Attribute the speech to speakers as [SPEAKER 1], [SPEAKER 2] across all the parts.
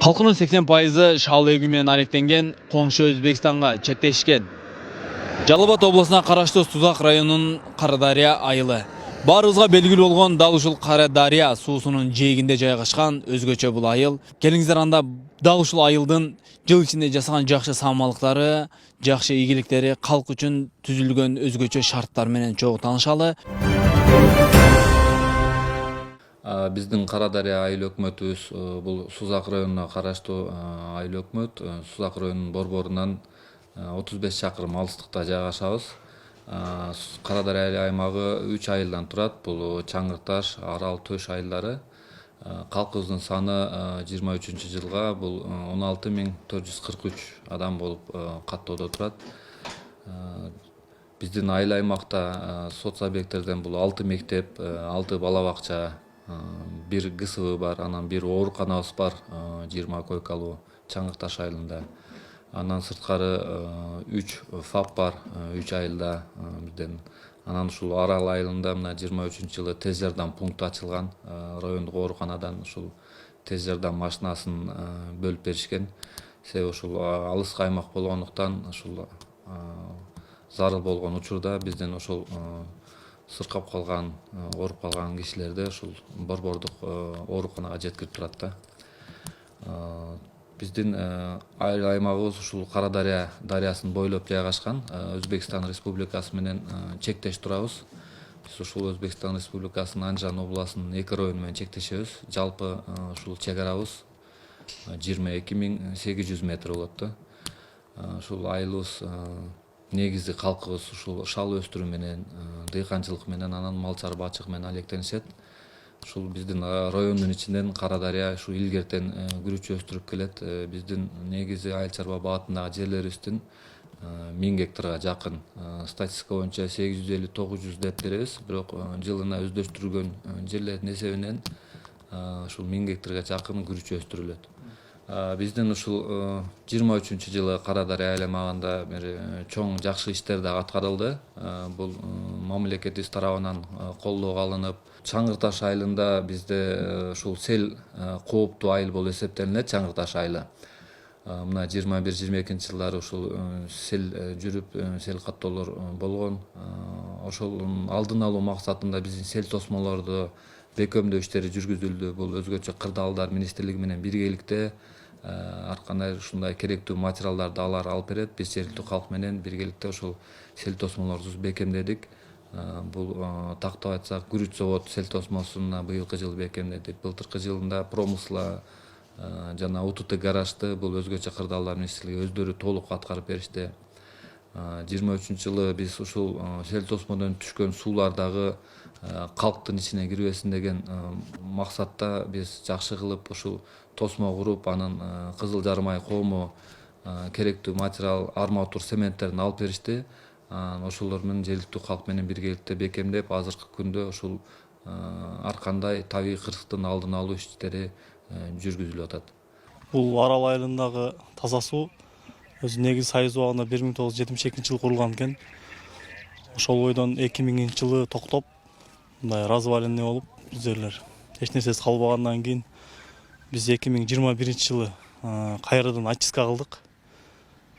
[SPEAKER 1] Халкынын 80% шал эгүү менен алектенген, коңшу Өзбекстанга чектешкен. Жалал Абад облусуна караштуу Сузак районунун Карадария айылы. Баарыбызга белгилүү болгон дал ушул Карадария суусунун жээгинде жайгашкан өзгөчө бул айыл. Келиңиздер анда дал ушул айылдын жыл ичинде жасаган жакшы саамалыктары, жакшы ийгиликтери, калк үчүн түзүлгөн өзгөчө шарттар менен чогуу таанышалы.
[SPEAKER 2] Биздин Карадария айыл өкмөтүбүз бул Сузак районуна караштуу айыл өкмөт. Сузак районунун борборунан 35 чакырым алыстыкта жайгашабыз. Карадария айыл аймагы 3 айылдан турат. Бул Чаңырташ, Арал, Төш айылдары. Калкыбыздын саны 23-жылга бул 16443 адам болуп каттоодо турат. Биздин айыл аймакта соц объекттерден бул 6 мектеп, 6 бала бакча, бир ГСВ бар, анан бир ооруканабыз бар, 20 койкалуу Чаңырташ айылында. Андан сырткары 3 ФАП бар, 3 айылда бизден. Анан ушул Арал айылында мына 23-жылы тез жардам пункту ачылган, райондук ооруканадан ушул тез жардам машинасын бөлүп беришкен. Себеби ушул алыска аймак болгондуктан ушул зарыл болгон учурда бизден ошол сыркап калган, ооруп калган кишилерди ушул борбордук ооруканага жеткирип турат да. Биздин айыл аймагыбыз ушул Карадария дарыясын бойлоп жайгашкан. Өзбекстан Республикасы менен чектеш турабыз. Биз ушул Өзбекстан Республикасынын Анжан областынын 2 району менен чектешебиз. Жалпы ушул чек арабыз 22800 метр болот да. Ушул айылыбыз негизи калкыбыз ушул шал өстүрүү менен, дыйканчылык менен, анан мал чарбачылык менен алектенишет. Ушул биздин райондун ичинен Карадария ушу илгертен күрүч өстүрүп келет. Биздин негизи айыл чарба багытындагы жерлерибиздин 1000 гектарга жакын. Статистика боюнча 850-900 деп беребиз, бирок жылына өздөштүрүлгөн жерлердин эсебинен ушул 1000 гектарга жакын күрүч өстүрүлөт. Биздин ушул 23-жылы Карадария айыл аймагында бир чоң жакшы иштер да аткарылды. Бул мамлекетибиз тарабынан колдоого алынып, Чаңырташ айылында бизде ушул сел кооптуу айыл болуп эсептелинет. Чаңырташ айылы мына 21-22 жылдары ушул сел жүрүп, сел каттоолор болгон. Ошол алдын алуу максатында биздин сел тосмолорду бекемдөө иштери жүргүзүлдү. Бул өзгөчө кырдаалдар министрлиги менен биргеликте ар кандай ушундай керектүү материалдарды алар алып берет. Биз жергиликтүү калк менен биргеликте ушул сел тосмолорду бекемдедик. Бул тактап айтсак, күрүч завод сел тосмосун быйылкы жылы бекемдедик. Былтыркы жылында промысла жана УТТ гаражды бул өзгөчө кырдаалдар министрлиги өздөрү толук аткарып беришти. 23-жылы биз ушул сел тосмодон түшкөн суулар дагы калктын ичине кирбесин деген максатта биз жакшы кылып ушул тосмо куруп, анан Кызыл Жарым ай коому керектүү материал, арматур, цементтерин алып беришти. Ошолор менен жергиликтүү калк менен биргеликте бекемдеп, азыркы күндө ушул ар кандай табигый кырсыктын алдын алуу иштери жүргүзүлүп атат.
[SPEAKER 3] Бул Арал айылындагы таза суу өзү негизи Союз убагында 1972-жылы курулган экен. Ошол бойдон 2000-жылы токтоп, мындай развалинный болуп, бул жерлер эч нерсеси калбагандан кийин биз 2021-жылы кайрадан очистка кылдык.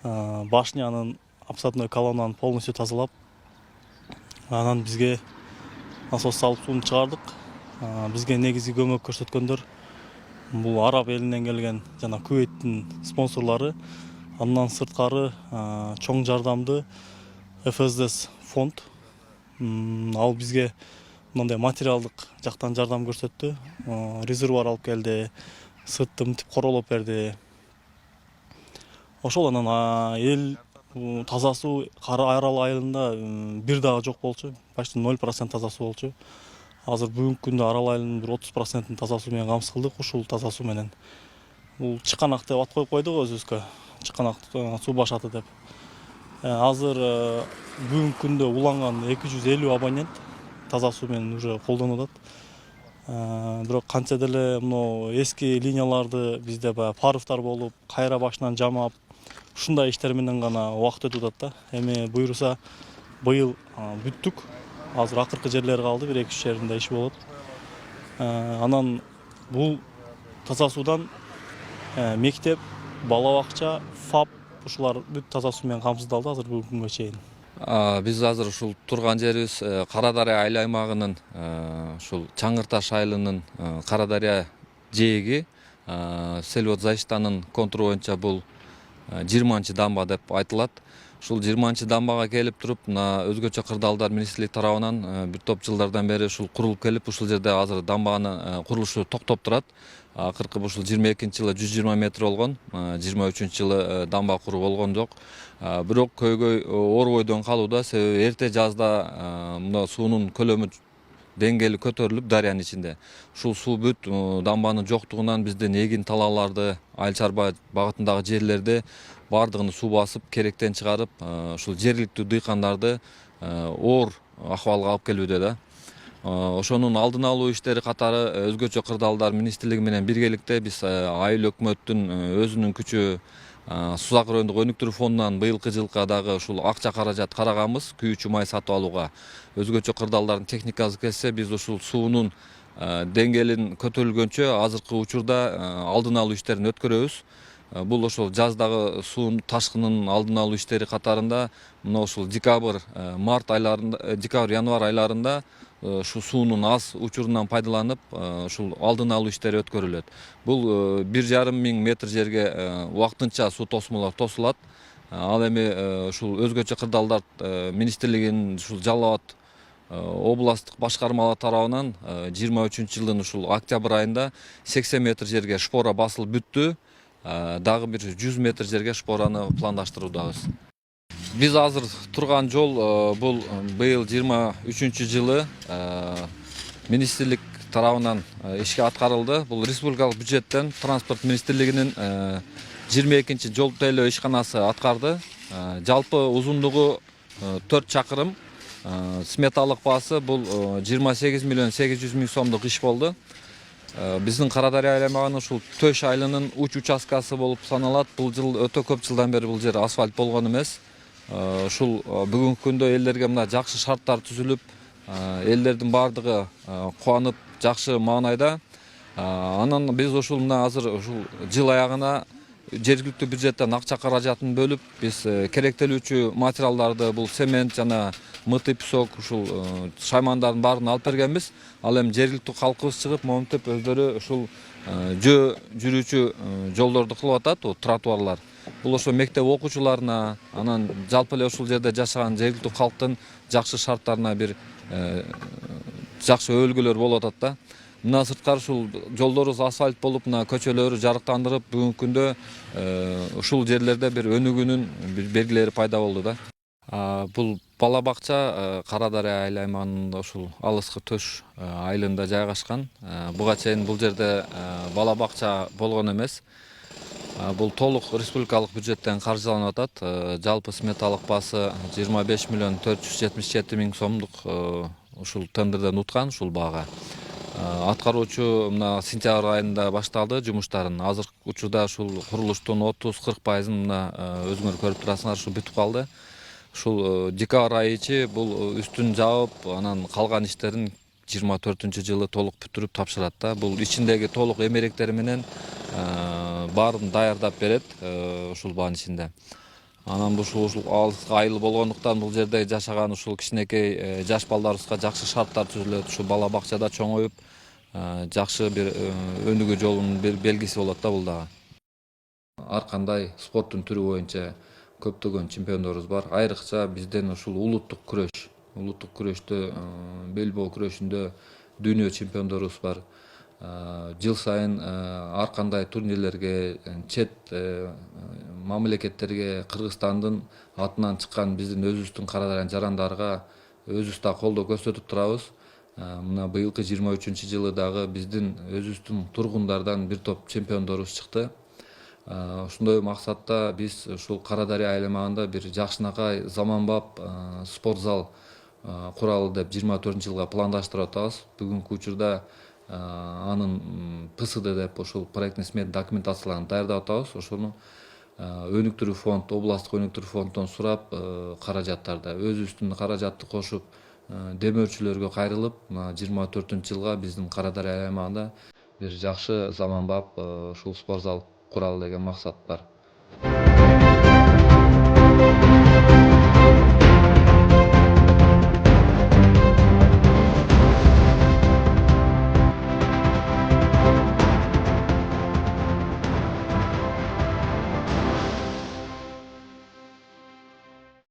[SPEAKER 3] Башнянын обсадной колоннаны полностью тазалап, анан бизге насос салып сууну чыгардык. Бизге негизи көмөк көрсөткөндөр бул араб элинен келген жана Кувейттин спонсорлору. Андан сырткары чоң жардамды ФСДС фонд. Ал бизге мындай материалдык жактан жардам көрсөттү. Резервуар алып келди, сыртты мынтип королоп берди. Ошол анан эл таза суу Арал айылында бир дагы жок болчу. Почти 0% таза суу болчу. Азыр бүгүнкү күндө Арал айылынын бир 30% таза суу менен камсыз кылдык. Ушул таза суу менен бул чыканак деп ат коюп койдук өзүбүзгө. Чыканак суу башаты деп. Азыр бүгүнкү күндө уланган 250 абонент таза суу менен уже колдонуп атат. Бирок канча деле мына эски линияларды бизде баягы паровтар болуп, кайра башынан жамап, ушундай иштер менен гана убакыт өтүп атат да. Эми буйруса быйыл бүттүк. Азыр акыркы жерлери калды, 1-2 жеринде иш болот. Анан бул таза суудан мектеп, бала бакча, ФАП ушулар бүт таза суу менен камсыздалды азыр бүгүнкү күнгө чейин.
[SPEAKER 2] Биз азыр ушул турган жерибиз Кара Дарыя айыл аймагынын ушул Чаңгыр Таш айылынын Кара Дарыя жээги Сельводзайчтанын контуру боюнча бул 20 дамба деп айтылат. Ушул 20 дамбага келип туруп, мына өзгөчө кырдаалдар министрлик тарабынан бир топ жылдардан бери ушул курулуп келип, ушул жерде азыр дамбанын курулушу токтоп турат. Акыркы ушул 22-жылы 120 метр болгон, 23-жылы дамба куруу болгон жок. Бирок көйгөй оор бойдон калууда, себеби эрте жазда мына суунун көлөмү деңгээли көтөрүлүп дарыянын ичинде. Ушул суу бүт дамбанын жоктугунан биздин эгин талааларды, айыл чарба багытындагы жерлерди бардыгын суу басып, керектен чыгарып, ушул жергиликтүү дыйкандарды оор акыбалга алып келүүдө да. Ошонун алдын алуу иштери катары өзгөчө кырдаалдар министрлиги менен биргеликте биз айыл өкмөттүн өзүнүн күчү Сузак райондук өнүктүрүү фондунан быйылкы жылга дагы ушул акча каражат караганбыз күйүүчү май сатып алууга. Өзгөчө кырдаалдардын техникасы келсе, биз ушул суунун деңгээлин көтөрүлгөнчө азыркы учурда алдын алуу иштерин өткөрөбүз. Бул ошол жаздагы суунун ташкынын алдын алуу иштери катарында мына ушул декабрь, январь айларында ушу суунун аз учурунан пайдаланып, ушул алдын алуу иштери өткөрүлөт. Бул 1,5 миң метр жерге убактынча суу тосмолор тосулат. Ал эми ушул өзгөчө кырдаалдар министрлигинин ушул Жалал Абад областтык башкармалар тарабынан 23-жылдын ушул октябрь айында 80 метр жерге шпора басылып бүттү. Дагы бир 100 метр жерге шпораны пландаштыруудабыз. Биз азыр турган жол бул быйыл 23-жылы министрлик тарабынан ишке аткарылды. Бул республикалык бюджеттен транспорт министрлигинин 22-чи жол тейлөө ишканасы аткарды. Жалпы узундугу 4 чакырым, сметалык баасы бул 28 миллион 800 миң сомдук иш болду. Биздин Кара Дарыя аймагынын ушул Төш айылынын уч участкасы болуп саналат. Бул жыл өтө көп жылдан бери бул жер асфальт болгон эмес. Ушул бүгүнкү күндө элдерге мына жакшы шарттар түзүлүп, элдердин бардыгы кубанып, жакшы маанайда. Анан биз ушул мына азыр ушул жыл аягына жергиликтүү бюджеттен акча каражатын бөлүп, биз керектелүүчү материалдарды, бул цемент жана мыты, песок, ушул шаймандардын баарын алып бергенбиз. Ал эми жергиликтүү калкыбыз чыгып, монтип өздөрү ушул жүрүүчү жолдорду кылып атат, тротуарлар. Бул ошо мектеп окуучуларына, анан жалпы эле ушул жерде жашаган жергиликтүү калктын жакшы шарттарына бир жакшы өбөлгөлөр болуп атат да. Мына сырткары ушул жолдорубуз асфальт болуп, мына көчөлөрү жарыктандырып, бүгүнкү күндө ушул жерлерде бир өнүгүүнүн бир белгилери пайда болду да. Бул бала бакча Кара Дарыя айыл аймагынын ушул алыскы Төш айылында жайгашкан. Буга чейин бул жерде бала бакча болгон эмес. Бул толук республикалык бюджеттен каржыланып атат. Жалпы сметалык баасы 25 миллион 477 миң сомдук ушул тендерден уткан ушул баага. Аткаруучу мына сентябрь айында башталды жумуштарын. Азыркы учурда ушул курулуштун 30-40% мына өзүңөр көрүп турасыңар, ушул бүтүп калды. Ушул декабрь айы ичи бул үстүн жаап, анан калган иштерин 24-жылы толук бүтүрүп тапшырат да. Бул ичиндеги толук эмеректери менен баарын даярдап берет ушул баанын ичинде. Анан ушул алыскы айыл болгондуктан бул жерде жашаган ушул кичинекей жаш балдарыбызга жакшы шарттар түзүлөт. Ушул бала бакчада чоңоюп, жакшы бир өнүгүү жолунун бир белгиси болот да бул дагы. Ар кандай спорттун түрү боюнча көптөгөн чемпиондорубуз бар. Айрыкча бизден ушул улуттук күрөштө, белбоо күрөшүндө дүйнө чемпиондорубуз бар. Жыл сайын ар кандай турнирлерге, чет мамлекеттерге Кыргызстандын атынан чыккан биздин өзүбүздүн Кара Дарыянын жарандарга өзүбүз да колдоо көрсөтүп турабыз. Мына быйылкы 23-жылы дагы биздин өзүбүздүн тургундардан бир топ чемпиондорубуз чыкты. Ошондой максатта биз ушул Кара Дарыя аймагында бир жакшынакай заманбап спорт зал куралы деп 24-жылга пландаштырып атабыз. Бүгүнкү учурда анын ПСД деп ошол проектный смета документацияларын даярдап атабыз. Ошону өнүктүрүү фонд, областтык өнүктүрүү фонддон сурап, каражаттарды өзүбүздүн каражатты кошуп, демөөрчүлөргө кайрылып, 24-жылга биздин Кара Дарыя аймагында бир жакшы заманбап ушул спорт зал куралы деген максат бар.